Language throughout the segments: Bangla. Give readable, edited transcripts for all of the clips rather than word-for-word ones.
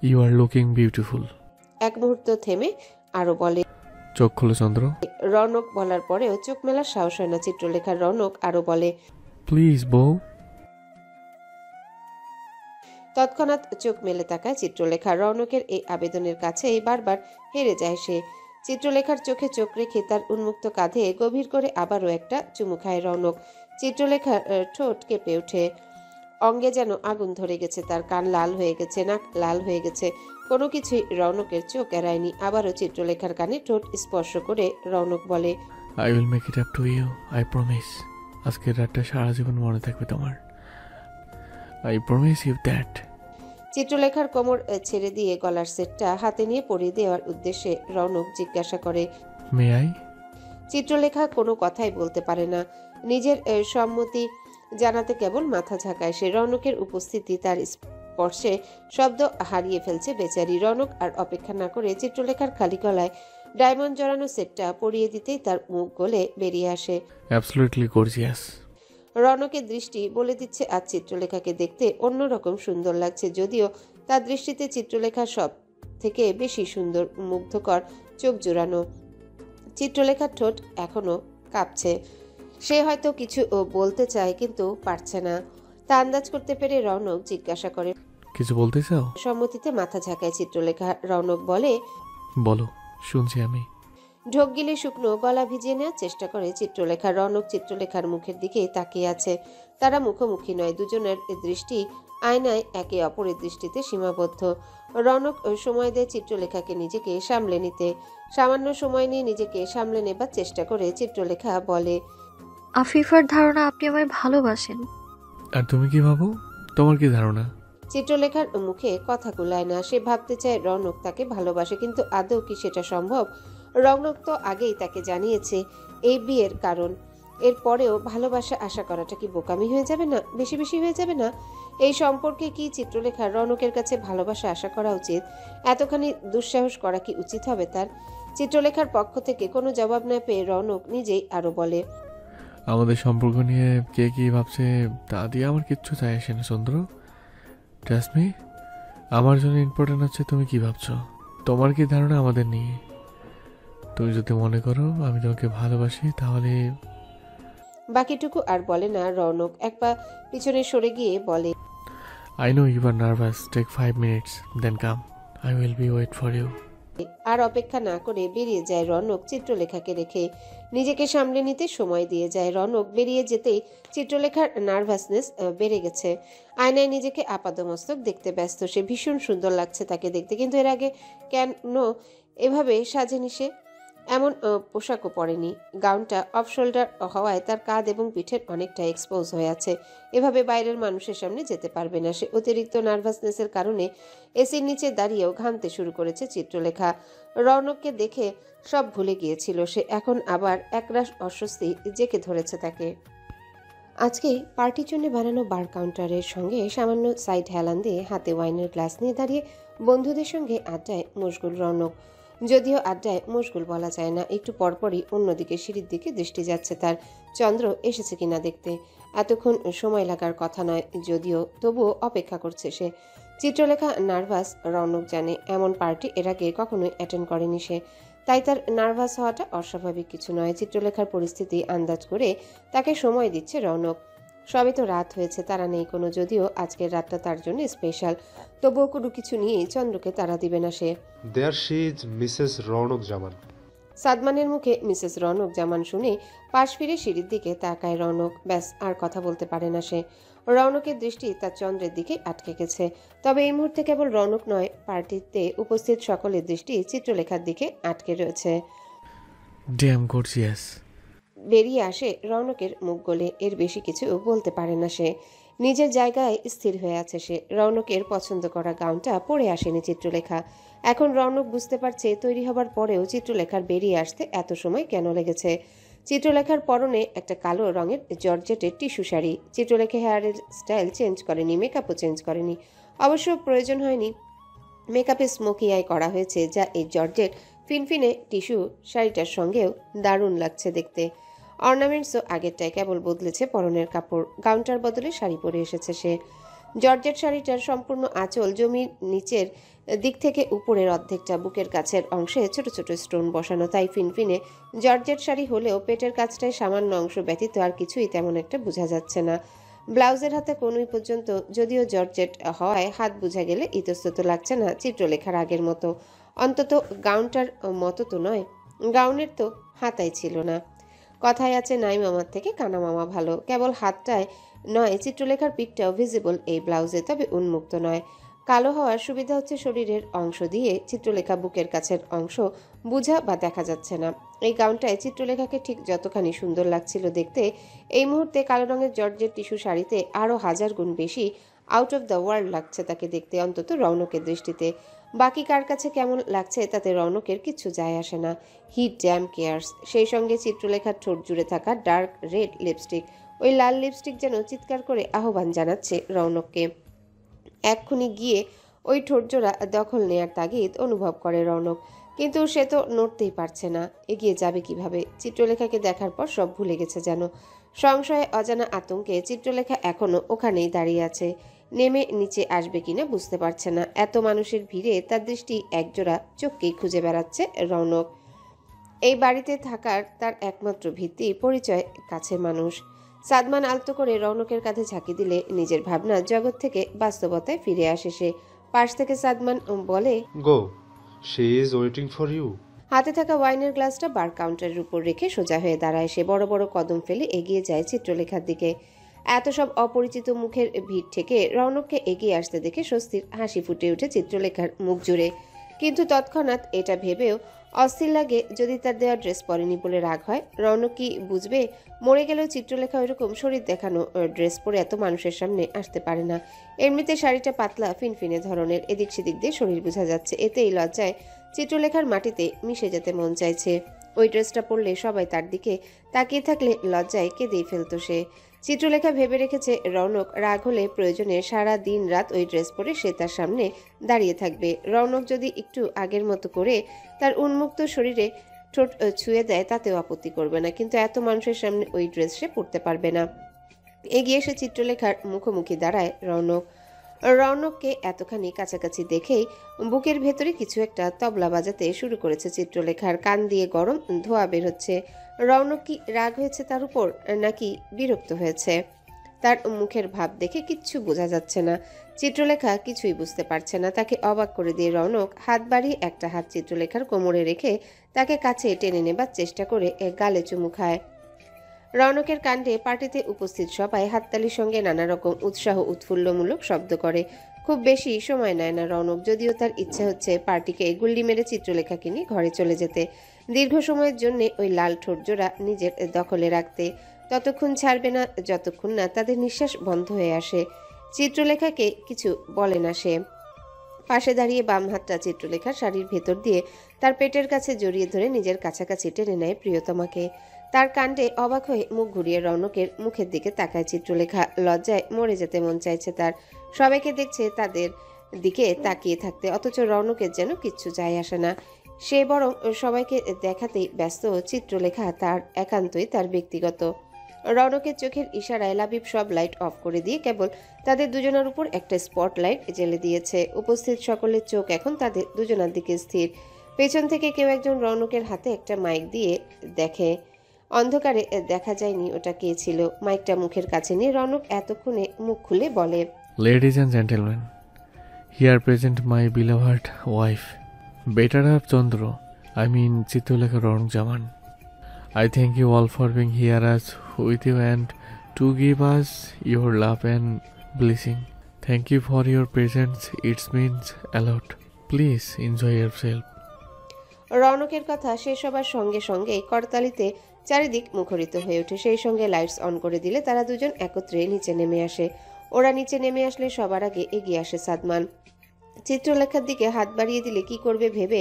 You are looking beautiful. এক মুহূর্ত থেমে আরো বলে, চোখ খোলো চন্দ্র। রৌনক বলার পরেও চোখ মেলার সাহস হয় না চিত্রলেখার। রৌনক আরো বলে, প্লিজ বউ। তৎক্ষণাৎ চোখ মেলে তাকায় চিত্রলেখা। রৌনকের এই আবেদনের কাছেই বারবার হেরে যায় সে। চিত্রলেখার চোখে চোখ রেখে তার উন্মুক্ত কাঁধে গভীর করে আবারও একটা চুমু খায় রৌনক। চিত্রলেখার ঠোঁট কেঁপে ওঠে, অঙ্গে যেন আগুন ধরে গেছে, তার কান লাল হয়ে গেছে, নাক লাল হয়ে গেছে। কোনো কিছুই রৌনকের চোখ এড়ায়নি। আবারও চিত্রলেখার কানে ঠোঁট স্পর্শ করে রৌনক বলে, I will make it up to you, I promise. আজকের রাতটা সারা জীবন মনে থাকবে তোমার। I promise you that. চিত্রলেখার কোমর ছেড়ে দিয়ে গলার সেটটা হাতে নিয়ে পরিয়ে দেওয়ার উদ্দেশ্যে রৌনক জিজ্ঞাসা করে, মে আই? চিত্রলেখা কোনো কথাই বলতে পারে না। নিজের সম্মতি জানাতে কেবল মাথা ঝাঁকায় সে। রৌনকের উপস্থিতি তার স্পর্শে শব্দ হারিয়ে ফেলছে বেচারি। রৌনক আর অপেক্ষা না করে চিত্রলেখার খালি গলায় ডায়মন্ড জড়ানো সেটটা পরিয়ে দিতেই তার মুখ গলে বেরিয়ে আসে। Absolutely gorgeous. রৌনকের দৃষ্টি বলে দিচ্ছে আজ চিত্রলেখাকে দেখতে অন্যরকম সুন্দর লাগছে, যদিও তার দৃষ্টিতে চিত্রলেখা সব থেকে বেশি সুন্দর, মুগ্ধকর, চোখ জোড়ানো। চিত্রলেখার ঠোঁট এখনো কাঁপছে। সে হয়তো কিছু বলতে চায় কিন্তু পারছে না। তা আন্দাজ করতে পেরে রৌনক জিজ্ঞাসা করে, কিছু বলতে চাও? সম্মতিতে মাথা ঝাঁকায় চিত্রলেখা। রৌনক বলে, বলো, শুনছি আমি। ঢোক গিলে শুকনো গলা ভিজিয়ে নেওয়ার চেষ্টা করে চিত্রলেখা। রৌনক চিত্রলেখার মুখের দিকে তাকিয়ে আছে। তারা মুখোমুখি নয়, দুজনের দৃষ্টি আয়নায় একে অপরের দৃষ্টিতে সীমাবদ্ধ। রৌনক সময় দেয় চিত্রলেখাকে নিজেকে সামলে নিতে। সামান্য সময় নিয়ে নিজেকে সামলে নেবার চেষ্টা করে চিত্রলেখা বলে, আফিফার ধারণা আপনি আমায় ভালোবাসেন। আর তুমি কি ভাবো? তোমার কি ধারণা? চিত্রলেখার মুখে কথা কুলায় না। সে ভাবতে চায় রৌনক তাকে ভালোবাসে, কিন্তু আদৌ কি সেটা সম্ভব? রৌনক তো আগেই তাকে জানিয়েছে এই বিয়ের কারণ। এরপরেও ভালোবাসা আশা করাটা কি বোকামি হয়ে যাবে না? বেশি বেশি হয়ে যাবে না? এই সম্পর্কে কি চিত্রলেখার রৌনকের কাছে ভালোবাসা আশা করা উচিত? এতখানি দুঃসাহস করা কি উচিত হবে তার? চিত্রলেখার পক্ষ থেকে কোনো জবাব না পেয়ে রৌনক নিজেই আরো বলে, আমাদের সম্পর্ক নিয়ে কে কি ভাবছে তা দিয়ে আমার কিচ্ছু চাই আসে না চন্দ্র। ট্রাস্ট মি, আমার জন্য ইম্পর্টেন্ট হচ্ছে তুমি কি ভাবছো, তোমার কি ধারণা আমাদের নিয়ে। তুমি যদি মনে করো আমি তোমাকে ভালোবাসি তাহলে। বাকিটুকু আর বলে না রৌনক। এক পা পিছনে সরে গিয়ে বলে, I know you are nervous, take 5 minutes then come, I will be wait for you. আর অপেক্ষা না করে বেরিয়ে যায় রৌনক চিত্রলেখাকে রেখে। নিজেকে সামলে নিতে সময় দিয়ে যায়। রৌনক বেরিয়ে যেতেই চিত্রলেখার নার্ভাসনেস বেড়ে গেছে। আয়নায় নিজেকে আপাদমস্তক দেখতে ব্যস্ত সে। ভীষণ সুন্দর লাগছে তাকে দেখতে, কিন্তু এর আগে কেন এভাবে সাজেনি সে? এমন পোশাকও পরেনি। গাউনটা অফ শোল্ডার হওয়ায় তার কাঁধ এবং পিঠের অনেকটা এক্সপোজ হয়ে আছে। এভাবে বাইরের মানুষের সামনে যেতে পারবে না সে। অতিরিক্ত নার্ভাসনেসের কারণে এসির নিচে দাঁড়িয়েও ঘামতে শুরু করেছে চিত্রলেখা। রৌনককে দেখে সব ভুলে গিয়েছিল সে। এখন আবার একরাশ অস্বস্তি জেঁকে ধরেছে তাকে। আজকে পার্টির জন্য বানানো বার কাউন্টারের সঙ্গে সামান্য সাইড হেলান দিয়ে হাতে ওয়াইনের গ্লাস নিয়ে দাঁড়িয়ে বন্ধুদের সঙ্গে আড্ডায় মশগুল রৌনক। যদিও আড্ডায় মশগুল বলা যায় না, একটু পরপরই অন্যদিকে সিঁড়ির দিকে দৃষ্টি যাচ্ছে তার। চন্দ্র এসেছে কিনা দেখতে। এতক্ষণ সময় লাগার কথা নয় যদিও, তবুও অপেক্ষা করছে সে। চিত্রলেখা নার্ভাস রৌনক জানে। এমন পার্টি এর আগে কখনোই অ্যাটেন্ড করেনি সে, তাই তার নার্ভাস হওয়াটা অস্বাভাবিক কিছু নয়। চিত্রলেখার পরিস্থিতি আন্দাজ করে তাকে সময় দিচ্ছে রৌনক। সবে তো রাত হয়েছে, তারা নেই কোনো। যদিও আজকের রাতটা তার জন্য স্পেশাল, তবুও কোনো কিছু নিয়েই চন্দ্রকে তাড়া দিবে না সে। There she is Mrs Rounak Zaman. সাদমানের মুখে মিসেস রৌনক জামান শুনে পাশ ফিরে সিঁড়ির দিকে তাকায় রৌনক। ব্যাস, আর কথা বলতে পারে না সে। রৌনকের দৃষ্টি তার চন্দ্রের দিকে আটকে গেছে। তবে এই মুহূর্তে কেবল রৌনক নয়, পার্টিতে উপস্থিত সকলের দৃষ্টি চিত্রলেখার দিকে আটকে রয়েছে। Damn gorgeous. বেরিয়ে আসে রৌনকের মুখ গলে। এর বেশি কিছু বলতে পারে না সে। নিজের জায়গায় স্থির হয়ে আছে সে। রৌনকের পছন্দ করা গাউনটা পরে আসেনি চিত্রলেখা। এখন রৌনক বুঝতে পারছে তৈরি হবার পরেও চিত্রলেখার বেরিয়ে আসতে এত সময় কেন লেগেছে। চিত্রলেখার পরনে একটা কালো রঙের জর্জেটের টিস্যু শাড়ি। চিত্রলেখা হেয়ারের স্টাইল চেঞ্জ করেনি, মেকআপও চেঞ্জ করেনি। অবশ্য প্রয়োজন হয়নি। মেকআপে স্মোকি আই করা হয়েছে, যা এই জর্জেট ফিনফিনে টিস্যু শাড়িটার সঙ্গেও দারুণ লাগছে দেখতে। অর্নামেন্টসও আগেরটায়, কেবল বদলেছে পরনের কাপড়। গাউনটার বদলে শাড়ি পরে এসেছে সে। জর্জেট শাড়িটার সম্পূর্ণ আঁচল জমির নিচের দিক থেকে উপরের অর্ধেকটা বুকের কাছের অংশে ছোট ছোট স্টোন বসানো, তাই ফিনফিনে জর্জেট শাড়ি হলেও পেটের কাছটায় সামান্য অংশ ব্যতীত আর কিছুই তেমন একটা বোঝা যাচ্ছে না। ব্লাউজের হাতে কনুই পর্যন্ত যদিও জর্জেট হওয়ায় হাত বোঝা গেলে ইতস্তত লাগছে না চিত্রলেখার আগের মতো, অন্তত গাউনটার মতো তো নয়। গাউনের তো হাতাই ছিল না। কথায় আছে নাই মামার থেকে কানা মামা ভালো, কেবল হাতটায় নয় চিত্রলেখার পিঠটাও ভিজিবল এই ব্লাউজে, তবে উন্মুক্ত নয়। কালো হওয়ার সুবিধা হচ্ছে শরীরের অংশ দিয়ে চিত্রলেখা বুকের কাছের অংশ বোঝা বা দেখা যাচ্ছে না। এই গাউনটায় চিত্রলেখাকে ঠিক যতখানি সুন্দর লাগছিল দেখতে, এই মুহূর্তে কালো রঙের জর্জের টিস্যু শাড়িতে আরও 1000 গুণ বেশি আউট অফ দ্য ওয়ার্ল্ড লাগছে তাকে দেখতে, অন্তত রৌনকের দৃষ্টিতে। বাকি কার কাছে কেমন লাগছে তাতে রৌনকের কিচ্ছু যায় আসে না। হি ড্যাম কেয়ার্স। সেই সঙ্গে চিত্রলেখার ঠোঁট জুড়ে থাকা ডার্ক রেড লিপস্টিক, ওই লাল লিপস্টিক যেন চিৎকার করে আহ্বান জানাচ্ছে রৌনককে। এক্ষুনি গিয়ে ওই ঠোঁটজোড়া দখল নেয়ার তাগিদ অনুভব করে রৌনক, কিন্তু সে তো নড়তেই পারছে না। এগিয়ে যাবে কিভাবে? চিত্রলেখাকে দেখার পর সব ভুলে গেছে যেন। সংশয়ে অজানা আতঙ্কে চিত্রলেখা এখনো ওখানেই দাঁড়িয়ে আছে। নেমে নিচে আসবে কিনা বুঝতে পারছে না। এত মানুষের ভিড়ে তার দৃষ্টি একজোড়া চোখকেই খুঁজে বেড়াচ্ছে রৌনক। এই বাড়িতে থাকার তার একমাত্র ভিত্তি পরিচয় কাছের মানুষ। সাদমান আলতো করে রৌনকের কাঁধে ঝাঁকি দিলে নিজের ভাবনা জগৎ থেকে বাস্তবতায় ফিরে আসে সে। পাশ থেকে সাদমান বলে, go, she is waiting for you. হাতে থাকা ওয়াইনের গ্লাসটা বার কাউন্টারের উপর রেখে সোজা হয়ে দাঁড়ায় সে। বড় বড় কদম ফেলে এগিয়ে যায় চিত্রলেখার দিকে। এত সব অপরিচিত মুখের ভিড় থেকে রৌনককে এগিয়ে আসতে দেখে স্বস্তির হাসি ফুটে ওঠে চিত্রলেখার মুখ জুড়ে। কিন্তু তৎক্ষণাৎ এটা ভেবেও অস্থির লাগে, যদি তার দেওয়া ড্রেস পরেনি বলে রাগ হয়, রৌনক কি বুঝবে? মরে গেলেও চিত্রলেখা ওইরকম শরীর দেখানো ড্রেস পরে এত মানুষের সামনে আসতে পারে না। এমনিতে শাড়িটা পাতলা ফিনফিনে ধরনের, এদিক সেদিক দিয়ে শরীর বোঝা যাচ্ছে। এতেই লজ্জায় চিত্রলেখার মাটিতে মিশে যেতে মন চাইছে। ওই ড্রেসটা পরলে সবাই তার দিকে তাকিয়ে থাকলে লজ্জায় কেঁদেই ফেলতো সে। চিত্রলেখা ভেবে রেখেছে রৌনক রাগ হলে প্রয়োজনে সারা দিন রাত ওই ড্রেস পরে সে তার সামনে দাঁড়িয়ে থাকবে। রৌনক যদি একটু আগের মতো করে তার উন্মুক্ত শরীরে ঠোঁট ছুঁয়ে দেয় তাতেও আপত্তি করবে না, কিন্তু এত মানুষের সামনে ওই ড্রেস সে পরতে পারবে না। এগিয়ে এসে চিত্রলেখার মুখোমুখি দাঁড়ায় রৌনক। রৌনককে এতখানি কাছাকাছি দেখেই বুকের ভেতরে কিছু একটা তবলা বাজাতে শুরু করেছে চিত্রলেখার। কান দিয়ে গরম ধোঁয়া বের হচ্ছে। রৌনক কি রাগ হয়েছে তার উপর, নাকি বিরক্ত হয়েছে? তার মুখের ভাব দেখে কিচ্ছু বোঝা যাচ্ছে না। চিত্রলেখা কিছুই বুঝতে পারছে না। তাকে অবাক করে দিয়ে রৌনক হাত বাড়িয়ে একটা হাত চিত্রলেখার কোমরে রেখে তাকে কাছে টেনে নেবার চেষ্টা করে গালে চুমু খায়। রৌনকের কাণ্ডে পার্টিতে উপস্থিত সবাই হাততালির সঙ্গে নানা রকম উৎসাহ উৎফুল্লমূলক শব্দ করে। খুব বেশি সময় নেয় না রৌনক, যদিও তার ইচ্ছে হচ্ছে পার্টিকে গুল্লি মেরে চিত্রলেখাকে নিয়ে ঘরে চলে যেতে, দীর্ঘ সময়ের জন্য ওই লাল ঠোঁটজোড়া নিজের দখলে রাখতে। ততক্ষণ ছাড়বে না যতক্ষণ না তাদের নিঃশ্বাস বন্ধ হয়ে আসে। চিত্রলেখাকে কিছু বলে না সে। পাশে দাঁড়িয়ে বাম হাতটা চিত্রলেখার শাড়ির ভেতর দিয়ে তার পেটের কাছে জড়িয়ে ধরে নিজের কাছাকাছি টেনে নেয় প্রিয়তমাকে। তার কাণ্ডে অবাক হয়ে মুখ ঘুরিয়ে রৌনকের মুখের দিকে তাকায় চিত্রলেখা। লজ্জায় মরে যেতে মন চাইছে তার। সবাইকে দেখছে তাদের দিকে তাকিয়ে থাকতে, অথচ রৌনকের যেন কিচ্ছু যায় আসে না। সে বরং সবাইকে দেখাতেই ব্যস্ত চিত্রলেখা তার একান্তই তার ব্যক্তিগত। রৌনকের চোখের ইশারায় লাবিব সব লাইট অফ করে দিয়ে কেবল তাদের দুজনের উপর একটা স্পটলাইট জ্বেলে দিয়েছে। উপস্থিত সকলের চোখ এখন তাদের দুজনের দিকে স্থির। পেছন থেকে কেউ একজন রৌনকের হাতে একটা মাইক দিয়ে দেখে। অন্ধকারে দেখা যায়নি ওটা কে ছিল। মাইকটা মুখের কাছে নিয়ে রৌনক এতক্ষণে মুখ খুলে বলে, Ladies and gentlemen, here present my beloved wife, better half Chandra, I mean Chitralekha Ronak Jaman. I thank you all for being here as with you and to give us your love and blessing. Thank you for your presence, it means a lot. Please enjoy yourself. রৌনকের কথা শেষ হবার সঙ্গে সঙ্গে করতালিতে চারিদিক মুখরিত হয়ে ওঠে। সেই সঙ্গে লাইটস অন করে দিলে তারা দুজন একত্রে নিচে নেমে আসে। ওরা নিচে নেমে আসলে সবার আগে এগিয়ে আসে সাদমান। চিত্রলেখার দিকে হাত বাড়িয়ে দিলে কি করবে ভেবে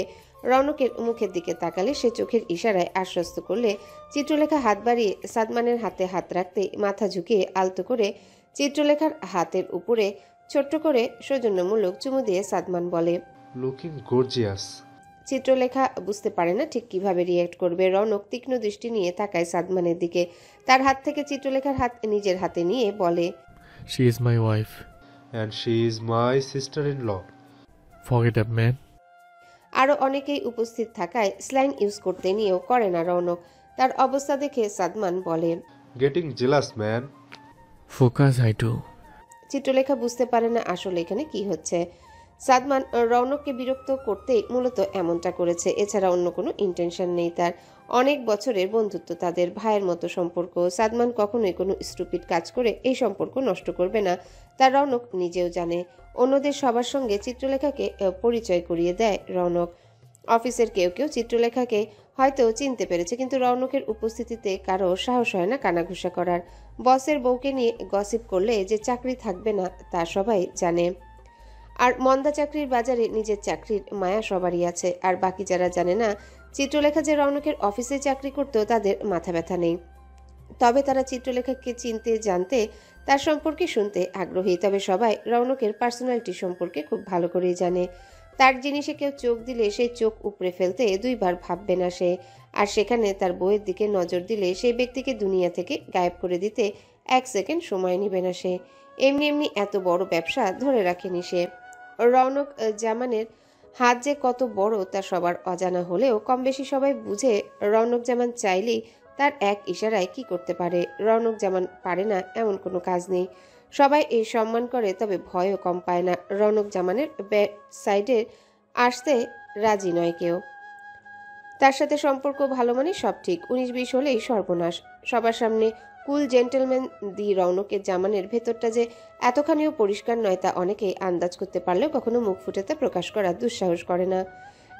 রৌনকের মুখের দিকে তাকালে সে চোখের ইশারায় আশ্বস্ত করলে চিত্রলেখা হাত বাড়িয়ে সাদমানের হাতে হাত রাখতে মাথা ঝুঁকিয়ে আলতো করে চিত্রলেখার হাতের উপরে ছোট্ট করে সৌজন্যমূলক চুমু দিয়ে সাদমান বলে, লুকিং গর্জিয়াস। চিত্রলেখা বুঝতে পারে না ঠিক কিভাবে রিয়্যাক্ট করবে। রৌনক তীক্ষ্ণ দৃষ্টি নিয়ে তাকায় সাদমানের দিকে। তার হাত থেকে চিত্রলেখার হাত নিজের হাতে নিয়ে বলে, She is my wife. and she is my sister-in-law. Forget up man. আরও অনেকেই উপস্থিত থাকায় স্ল্যাং ইউজ করতে নিয়েও করে না রৌনক। তার অবস্থা দেখে সাদমান বলে, Getting jealous, man. ফোকাস হাইটু। চিত্রলেখা বুঝতে পারে না আসলে এখানে কি হচ্ছে। সাদমান রৌনককে বিরক্ত করতেই মূলত এমনটা করেছে, এছাড়া অন্য কোনো ইন্টেনশন নেই তার। অনেক বছরের বন্ধুত্ব তাদের, ভাইয়ের মতো সম্পর্ক। সাদমান কখনোই কোনো স্টুপিড কাজ করে এই সম্পর্ক নষ্ট করবে না, তার রৌনক নিজেও জানে। অন্যদের সবার সঙ্গে চিত্রলেখাকে পরিচয় করিয়ে দেয় রৌনক। অফিসের কেউ কেউ চিত্রলেখাকে হয়তো চিনতে পেরেছে, কিন্তু রৌনকের উপস্থিতিতে কারো সাহস হয় না কানাঘুষা করার। বসের বউকে নিয়ে গসিপ করলে যে চাকরি থাকবে না তা সবাই জানে। আর মন্দা চাকরির বাজারে নিজের চাকরির মায়া সবারই আছে। আর বাকি যারা জানে না চিত্রলেখা যে রৌনকের অফিসে চাকরি করতো তাদের মাথা ব্যথা নেই। তবে তারা চিত্রলেখাকে চিনতে, জানতে, তার সম্পর্কে শুনতে আগ্রহী। তবে সবাই রৌনকের পার্সোনালিটি সম্পর্কে খুব ভালো করেই জানে। তার জিনিসে কেউ চোখ দিলে সেই চোখ উপড়ে ফেলতে দুইবার ভাববে না সে। আর সেখানে তার বইয়ের দিকে নজর দিলে সেই ব্যক্তিকে দুনিয়া থেকে গায়েব করে দিতে 1 সেকেন্ড সময় নেবে না সে। এমনি এমনি এত বড় ব্যবসা ধরে রাখেনি সে। রৌনক জামানের হাত যে কত বড় তা সবার অজানা হলেও কম বেশি সবাই বুঝে রৌনক জামান চাইলেই তার এক ইশারায় কি করতে পারে। রৌনক জামান পারে না এমন কোনো কাজ নেই। সবাই এই সম্মান করে, তবে ভয়ও কম পায় না। রৌনক জামানের সাইডে আসতে রাজি নয় কেউ। তার সাথে সম্পর্ক ভালো মানে সব ঠিক, 19-20 হলেই সর্বনাশ। সবার সামনে কুল জেন্টেলম্যান দি রৌনকের জামানের ভেতরটা যে এতখানিও পরিষ্কার নয় তা অনেকেই আন্দাজ করতে পারলেও কখনো মুখ ফুটে তা প্রকাশ করার দুঃসাহস করে না।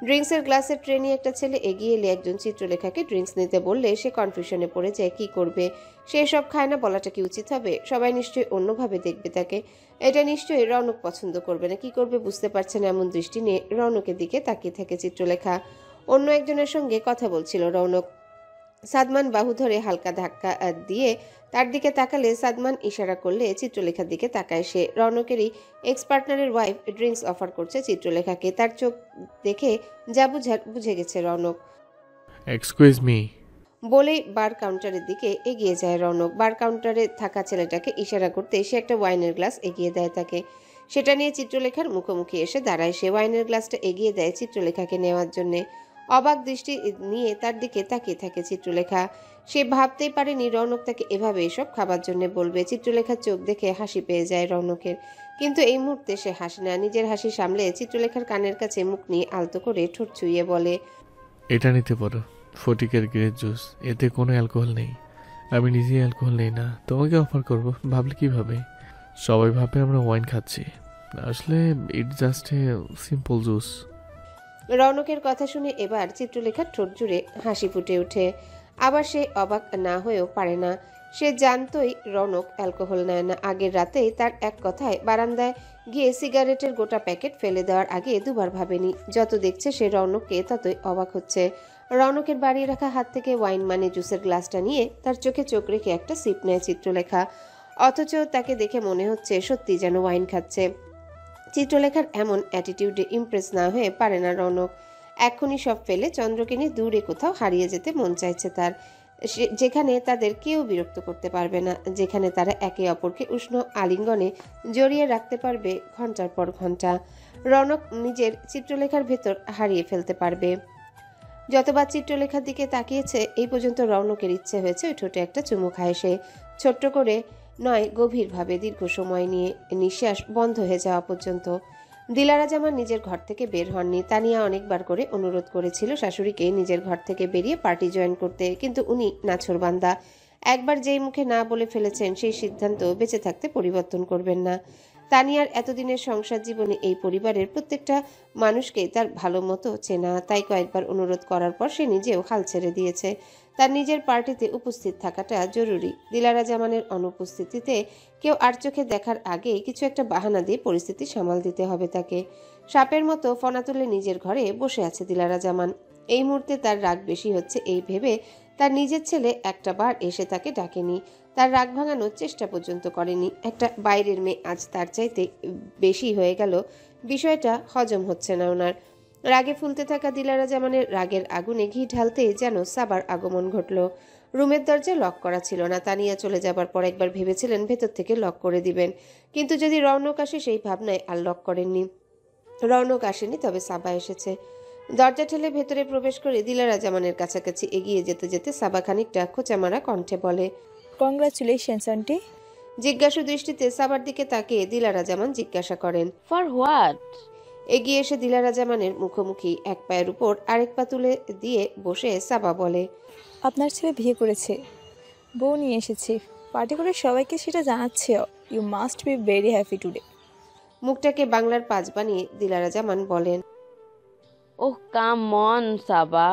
ড্রিঙ্কসের গ্লাসের ট্রে নিয়ে একটা ছেলে এগিয়ে এলে একজন চিত্রলেখাকে ড্রিঙ্কস নিতে বললে সে কনফিউশনে পড়ে যায় কি করবে। সে সব খায় না বলাটা কি উচিত হবে? সবাই নিশ্চয়ই অন্যভাবে দেখবে তাকে। এটা নিশ্চয়ই রৌনক পছন্দ করবে না। কি করবে বুঝতে পারছে না এমন দৃষ্টি নিয়ে রৌনকের দিকে তাকিয়ে থাকে চিত্রলেখা। অন্য একজনের সঙ্গে কথা বলছিল রৌনক। সাদমান বাহু ধরে হালকা ধাক্কা দিয়ে তার দিকে তাকালে সাদমান ইশারা করলে চিত্রলেখার দিকে তাকায় সে। রৌনকেরই এক্স পার্টনারের ওয়াইফ ড্রিঙ্কস অফার করছে চিত্রলেখাকে। তার চোখ দেখে যা বুঝার বুঝে গেছে রৌনক। Excuse me. বলেই বার কাউন্টারের দিকে এগিয়ে যায় রৌনক। বার কাউন্টারে থাকা ছেলেটাকে ইশারা করতে সে একটা ওয়াইনের গ্লাস এগিয়ে দেয় তাকে। সেটা নিয়ে চিত্রলেখার মুখোমুখি এসে দাঁড়ায় সে। ওয়াইনের গ্লাসটা এগিয়ে দেয় চিত্রলেখাকে নেওয়ার জন্যে। অবাক দৃষ্টি নিয়ে তার দিকে তাকিয়ে থাকে চিত্রলেখা। সে ভাবতেই পারেনি রৌনক তাকে এভাবে এসব খাবার জন্য বলবে। চিত্রলেখার চোখ দেখে হাসি পেয়ে যায় রৌনকের, কিন্তু এই মুহূর্তে সে হাসে না। নিজের হাসি সামলে চিত্রলেখার কানের কাছে মুখ নিয়ে আলতো করে ঠোঁট ছুঁয়ে বলে, এটা নিতে পারো, ফটিকের গ্রেপ জুস, এতে কোনো অ্যালকোহল নেই। আমি নিজেই অ্যালকোহল নেই না, তোমাকে অফার করব ভাবলে কিভাবে? সবাই ভাবে আমরা ওয়াইন খাচ্ছি, আসলে it's just a simple juice. রৌনকের কথা শুনে এবার চিত্রলেখার ঠোঁট জুড়ে হাসি ফুটে ওঠে। আবার সে অবাক না হয়েও পারে না। সে জানতই রৌনক অ্যালকোহল নেয় না। আগের রাতেই তার এক কথায় বারান্দায় গিয়ে সিগারেটের গোটা প্যাকেট ফেলে দেওয়ার আগে দুবার ভাবেনি। যত দেখছে সে রৌনককে ততই অবাক হচ্ছে। রৌনকের বাড়িয়ে রাখা হাত থেকে ওয়াইন মানে জুসের গ্লাসটা নিয়ে তার চোখে চোখ রেখে একটা সিপ নেয় চিত্রলেখা। অথচ তাকে দেখে মনে হচ্ছে সত্যি যেন ওয়াইন খাচ্ছে। চিত্রলেখার এমন অ্যাটিটিউডে ইমপ্রেস না হয়ে পারে না রৌনক। এক্ষুনি সব ফেলে চন্দ্রকে নিয়ে দূরে কোথাও হারিয়ে যেতে মন চাইছে তার, যেখানে তাদের কেউ বিরক্ত করতে পারবে না, যেখানে তারা একে অপরকে উষ্ণ আলিঙ্গনে জড়িয়ে রাখতে পারবে ঘন্টার পর ঘন্টা। রৌনক নিজের চিত্রলেখার ভেতর হারিয়ে ফেলতে পারবে। যতবার চিত্রলেখার দিকে তাকিয়েছে এই পর্যন্ত রৌনকের ইচ্ছে হয়েছে ওই ঠোঁটে একটা চুমু খায় সে। ছোট্ট করে নয়, গভীরভাবে, দীর্ঘ সময় নিয়ে, নিঃশ্বাস বন্ধ হয়ে যাওয়া পর্যন্ত। দিলারা জামান নিজের ঘর থেকে বের হননি। তানিয়া অনেকবার করে অনুরোধ করেছিল শাশুড়িকে নিজের ঘর থেকে বেরিয়ে পার্টি জয়েন করতে, কিন্তু উনি নাছোড়বান্দা। একবার যেই মুখে না বলে ফেলেছেন সেই সিদ্ধান্ত বেঁচে থাকতে পরিবর্তন করবেন না। তানিয়ার এতদিনের সংসার জীবনে এই পরিবারের প্রত্যেকটা মানুষকে তার ভালো মতো চেনা, তাই কয়েকবার অনুরোধ করার পর সে নিজেও হাল ছেড়ে দিয়েছে। তার নিজের পার্টিতে উপস্থিত থাকাটা জরুরি। দিলারা জামানের অনুপস্থিতিতে কেউ আর চোখে দেখার আগেই কিছু একটা বাহানা দিয়ে পরিস্থিতি সামাল দিতে হবে তাকে। সাপের মতো ফনা তুলে নিজের ঘরে বসে আছে দিলারা জামান। এই মুহূর্তে তার রাগ বেশি হচ্ছে এই ভেবে তার নিজের ছেলে একটা বার এসে তাকে ডাকেনি, তার রাগ ভাঙানোর চেষ্টা পর্যন্ত করেনি। একটা বাইরের মেয়ে আজ তার চাইতে বেশি হয়ে গেল, বিষয়টা হজম হচ্ছে না ওনার। রাগে ফুলতে থাকা দিলারা জামানের রাগের আগুনে ঘি ঢালতেই যেন সাবার আগমন ঘটল। রুমের দরজা লক করা ছিল না। তানিয়া চলে যাবার পর একবার ভেবেছিলেন ভেতর থেকে লক করে দিবেন, কিন্তু যদি রৌনক আসে সেই ভাবনায় আর লক করেননি। রৌনক আসেনি, তবে সাবা এসেছে। দরজা ঠেলে ভেতরে প্রবেশ করে দিলারা জামানের কাছাকাছি এগিয়ে যেতে যেতে সাবা খানিকটা খোঁচামারা কণ্ঠে বলে, কংগ্রাচুলেশনস আন্টি। জিজ্ঞাসু দৃষ্টিতে সাবার দিকে তাকিয়ে দিলারা জামান জিজ্ঞাসা করেন। For what? এগিয়ে এসে দিলারা জামানের মুখোমুখি এক পায়ের উপর আরেক পা তুলে দিয়ে বসে সাবা বলে, আপনার ছেলে বিয়ে করেছে, বউ নিয়ে এসেছে, পার্টি করে সবাইকে সেটা জানাচ্ছেও। You must be very happy today. মুখটাকে বাংলার পাঁচ বানিয়ে দিলারা জামান বলেন, ওহ কাম অন সাবা,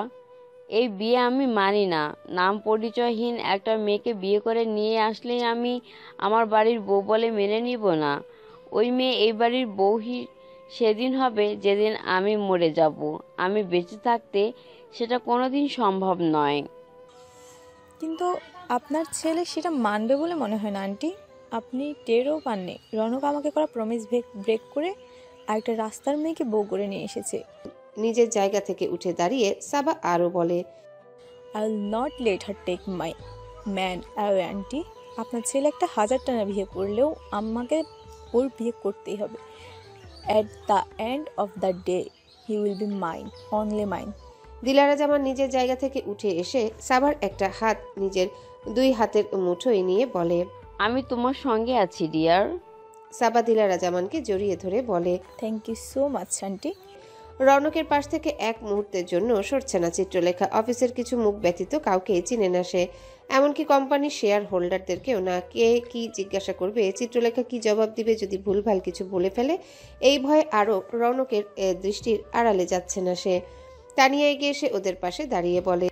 এই বিয়ে আমি মানি না। নাম পরিচয়হীন একটা মেয়েকে বিয়ে করে নিয়ে আসলেই আমি আমার বাড়ির বউ বলে মেনে নিব না। ওই মেয়ে এই বাড়ির বউ সেদিন হবে যেদিন আমি মরে যাব। আমি বেঁচে থাকতে সেটা কোনোদিন সম্ভব নয়। কিন্তু আপনার ছেলে সেটা মানবে বলে মনে হয় না আন্টি। আপনি টেরও পাননি রনক আমাকে করা প্রমিস ব্রেক করে আরেকটা রাস্তার মেয়েকে বউ করে নিয়ে এসেছে। নিজের জায়গা থেকে উঠে দাঁড়িয়ে সাবা আরও বলে, I will not let her take my man away aunty. আপনার ছেলে একটা 1000 টাকা বিয়ে করলেও আমাকে ওর বিয়ে করতেই হবে। At the end of the day he will be mine, only mine. Dilara Zaman নিজের জায়গা থেকে উঠে এসে সাবার একটা হাত নিজের দুই হাতের মুঠোয় নিয়ে বলে, আমি তোমার সঙ্গে আছি ডিয়ার। সাবা দিলারা জামানকে জড়িয়ে ধরে বলে, thank you so much aunty. রৌনকের পাশ থেকে এক মুহূর্তের জন্য সরছে না চিত্রলেখা। অফিসের কিছু মুখ ব্যতীত কাউকে চিনে না সে, এমনকি কোম্পানির শেয়ার হোল্ডারদেরকেও না। কে কি জিজ্ঞাসা করবে, চিত্রলেখা কি জবাব দিবে যদি ভুলভাল কিছু বলে ফেলে, এই ভয়ে আরও রৌনকের দৃষ্টির আড়ালে যাচ্ছে না সে। তানিয়া এগিয়ে এসে ওদের পাশে দাঁড়িয়ে বলে,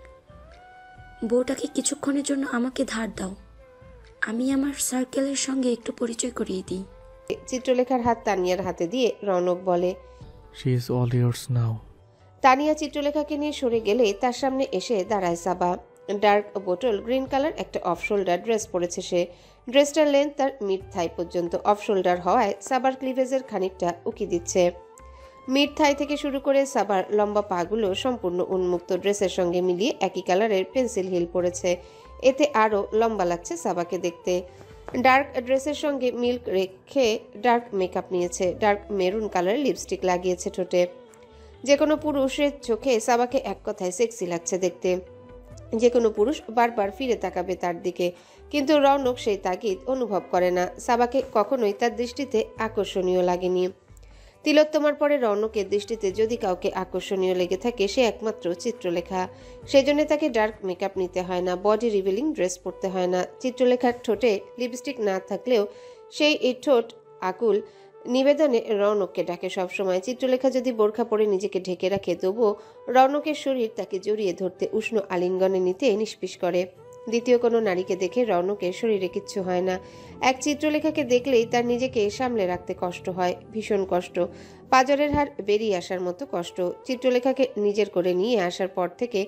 বউটাকে কিছুক্ষণের জন্য আমাকে ধার দাও, আমি আমার সার্কেলের সঙ্গে একটু পরিচয় করিয়ে দিই। চিত্রলেখার হাত তানিয়ার হাতে দিয়ে রৌনক বলে, she is all yours now. Tania চিত্রলেখাকে নিয়ে সরে গেলে তার সামনে এসে দাঁড়ায় সাবা। ডার্ক বোটল গ্রিন কালার একটা অফ শোল্ডার ড্রেস পরেছে সে। ড্রেসটার লেন্থ তার মিড থাই পর্যন্ত। অফ শোল্ডার হওয়ায় সাবার ক্লিভেজের খানিকটা উকি দিচ্ছে। মিড থাই থেকে শুরু করে সাবার লম্বা পাগুলো সম্পূর্ণ উন্মুক্ত। ড্রেসের সঙ্গে মিলিয়ে একই কালারের পেন্সিল হিল পরেছে, এতে আরও লম্বা লাগছে সাবাকে দেখতে। ডার্ক ড্রেসের সঙ্গে মিল্ক রেখে ডার্ক মেকআপ নিয়েছে, ডার্ক মেরুন কালারের লিপস্টিক লাগিয়েছে ঠোঁটে। যে কোনো পুরুষের চোখে সাবাকে এক কথায় সেক্সি লাগছে দেখতে। যে কোনো পুরুষ বারবার ফিরে তাকাবে তার দিকে, কিন্তু রৌনক সেই তাগিদ অনুভব করে না। সাবাকে কখনোই তার দৃষ্টিতে আকর্ষণীয় লাগেনি। তিলোত্তমার পরে রৌনকের দৃষ্টিতে যদি কাউকে আকর্ষণীয় লেগে থাকে সে একমাত্র চিত্রলেখা। সেজন্য তাকে ডার্ক মেকআপ নিতে হয় না, বডি রিভিলিং ড্রেস পরতে হয় না। চিত্রলেখার ঠোঁটে লিপস্টিক না থাকলেও সেই ঠোঁট আকুল নিবেদনে রৌনককে ডাকে সবসময়। চিত্রলেখা যদি বোরখা পরে নিজেকে ঢেকে রাখে, তবুও রৌনকের শরীর তাকে জড়িয়ে ধরতে, উষ্ণ আলিঙ্গনে নিতে নিষ্পিস করে। দ্বিতীয় কোনো নারীকে দেখে রৌনকের শরীরে কিচ্ছু হয় না। এক চিত্রলেখাকে দেখলেই তার নিজেকে সামলে রাখতে কষ্ট হয়, ভীষণ কষ্ট, পাঁজরের হাড় বেরিয়ে আসার মতো কষ্ট। চিত্রলেখাকে নিজের করে নিয়ে আসার পর থেকে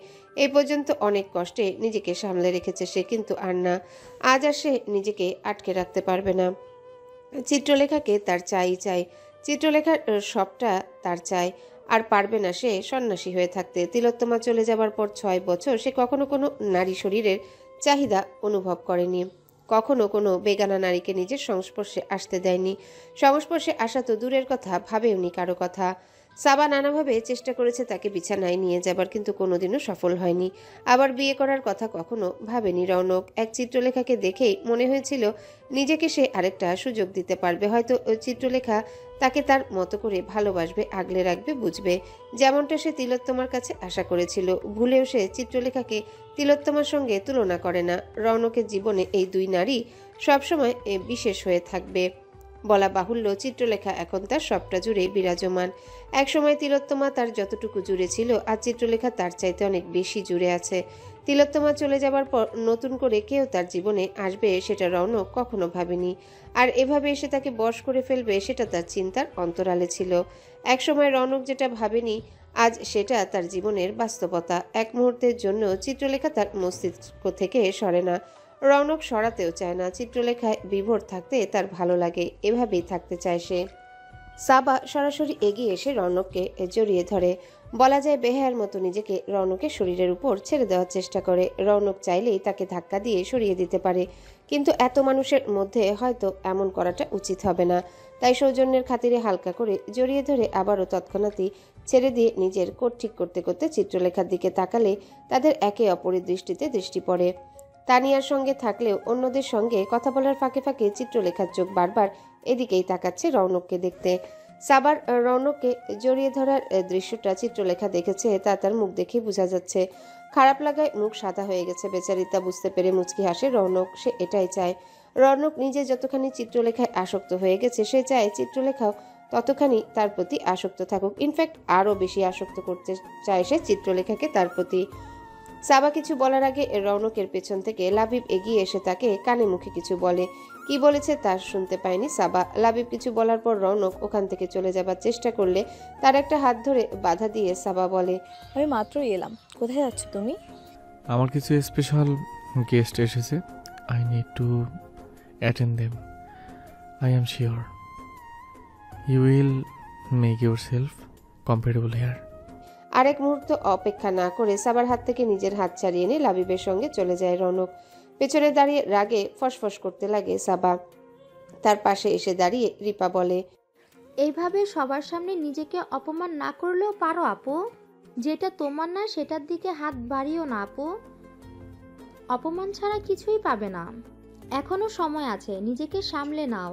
এই পর্যন্ত অনেক কষ্টে নিজেকে সামলে রেখেছে সে, কিন্তু আর না, আজ আর সে নিজেকে আটকে রাখতে পারবে না। চিত্রলেখাকে তার চাই। চিত্রলেখার সবটা তার চাই, আর পারবে না সে সন্ন্যাসী হয়ে থাকতে। তিলোত্তমা চলে যাবার পর 6 বছর সে কখনো কোনো নারী শরীরের চাহিদা অনুভব করেনি, কখনো কোনো বেগানা নারীকে নিজের সংস্পর্শে আসতে দেয়নি। সংস্পর্শে আসা তো দূরের কথা, ভাবেওনি কারো কথা। সাবা নানাভাবে চেষ্টা করেছে তাকে বিছানায় নিয়ে যাবার, কিন্তু কোনোদিনও সফল হয়নি। আবার বিয়ে করার কথা কখনো ভাবেনি রৌনক। এক চিত্রলেখাকে দেখেই মনে হয়েছিল নিজেকে সে আরেকটা সুযোগ দিতে পারবে। হয়তো চিত্রলেখা তাকে তার মতো করে ভালোবাসবে, আগলে রাখবে, বুঝবে, যেমনটা সে তিলোত্তমার কাছে আশা করেছিল। ভুলেও সে চিত্রলেখাকে তিলোত্তমার সঙ্গে তুলনা করে না। রৌনকের জীবনে এই দুই নারী সবসময় বিশেষ হয়ে থাকবে। বলা বাহুল্য, চিত্রলেখা এখন তার সবটা জুড়ে বিরাজমান। একসময় তিলোত্তমা তার যতটুকু জুড়ে ছিল, আর চিত্রলেখা তার চাইতে অনেক বেশি জুড়ে আছে। তিলোত্তমা চলে যাবার পর নতুন করে কেউ তার জীবনে আসবে সেটা রৌনক কখনো ভাবেনি, আর এভাবে এসে তাকে বশ করে ফেলবে সেটা তার চিন্তার অন্তরালে ছিল। একসময় রৌনক যেটা ভাবেনি, আজ সেটা তার জীবনের বাস্তবতা। এক মুহূর্তের জন্য চিত্রলেখা তার মস্তিষ্ক থেকে সরে না, রৌনক সরাতেও চায় না। চিত্রলেখায় বিভোর থাকতে তার ভালো লাগে, এভাবেই থাকতে চায় সে। সাবা সরাসরি এগিয়ে এসে রৌনককে জড়িয়ে ধরে। বলা যায় বেহায়ার মতো নিজেকে রৌনকের শরীরের উপর ছেড়ে দেওয়ার চেষ্টা করে। রৌনক চাইলেই তাকে ধাক্কা দিয়ে সরিয়ে দিতে পারে, কিন্তু এত মানুষের মধ্যে হয়তো এমন করাটা উচিত হবে না। তাই সৌজন্যের খাতিরে হালকা করে জড়িয়ে ধরে আবারও তৎক্ষণাৎই ছেড়ে দিয়ে নিজের কোট ঠিক করতে করতে চিত্রলেখার দিকে তাকালে তাদের একে অপরের দৃষ্টিতে দৃষ্টি পড়ে। তানিয়ার সঙ্গে থাকলেও অন্যদের সঙ্গে কথা বলার ফাঁকে ফাঁকে চিত্রলেখার চোখ বারবার এদিকেই তাকাচ্ছে রৌনককে দেখতে। সাবার রৌনককে জড়িয়ে ধরার দৃশ্যটা চিত্রলেখা দেখেছে, তা তার মুখ দেখে বোঝা যাচ্ছে। খারাপ লাগায় মুখ সাদা হয়ে গেছে বেচারিতা। বুঝতে পেরে মুচকি হাসে রৌনক। সে এটাই চায়। রৌনক নিজে যতখানি চিত্রলেখায় আসক্ত হয়ে গেছে, সে চায় চিত্রলেখাও ততখানি তার প্রতি আসক্ত থাকুক। ইনফ্যাক্ট আরও বেশি আসক্ত করতে চায় সে চিত্রলেখাকে তার প্রতি। সাবা কিছু বলার আগে রৌনকের পেছন থেকে লাবিব এগিয়ে এসে তাকে কানে মুখে কিছু বলে। কি বলেছে তা শুনতে পায়নি সাবা। লাবিব কিছু বলার পর রৌনক ওখান থেকে চলে যাবার চেষ্টা করলে তার একটা হাত ধরে বাধা দিয়ে সাবা বলে, আমি মাত্রই এলাম, কোথায় যাচ্ছ তুমি? আমার কিছু স্পেশাল গেস্ট এসেছে। I need to attend them. I am sure you will make yourself comfortable here. আরেক মুহূর্ত অপেক্ষা না করে সাবার হাত থেকে নিজের হাত ছাড়িয়ে নিয়ে লাবিবের সঙ্গে চলে যায় রৌনক। পেছনে দাঁড়িয়ে রাগে ফসফস করতে লাগে সাবা। তার পাশে এসে দাঁড়িয়ে রিপা বলে, এইভাবে সবার সামনে নিজেকে অপমান না করলেও পারো আপু। যেটা তোমার না সেটার দিকে হাত বাড়িও না আপু। অপমান ছাড়া কিছুই পাবে না। এখনো সময় আছে, নিজেকে সামলে নাও।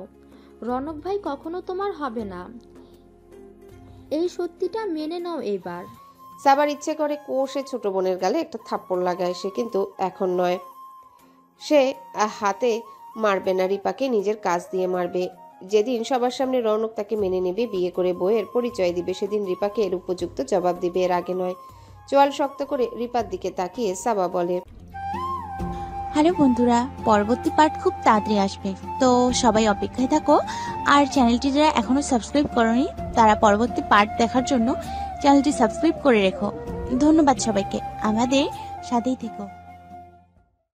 রনক ভাই কখনো তোমার হবে না, এই সত্যিটা মেনে নাও এইবার। সাবার ইচ্ছে করে কোষে ছোট বোনের গালে একটা থাপ্পড় লাগায় সে, কিন্তু এখন নয়। সে হাতে মারবে না, রিপাকে নিজের কাজ দিয়ে মারবে। যেদিন সবার সামনে রৌনক তাকে মেনে নেবে, বিয়ে করে বইয়ের পরিচয় দিবে, সেদিন রিপাকে এর উপযুক্ত জবাব দিবে, এর আগে নয়। চোয়াল শক্ত করে রিপার দিকে তাকিয়ে সাবা বলে, হ্যালো বন্ধুরা, পরবর্তী পার্ট খুব তাড়াতাড়ি আসবে, তো সবাই অপেক্ষায় থাকো। আর চ্যানেলটি যারা এখনো সাবস্ক্রাইব করোনি তারা পরবর্তী পার্ট দেখার জন্য চ্যানেলটি সাবস্ক্রাইব করে রেখো। ধন্যবাদ সবাইকে, আমাদের সাথেই থেকো।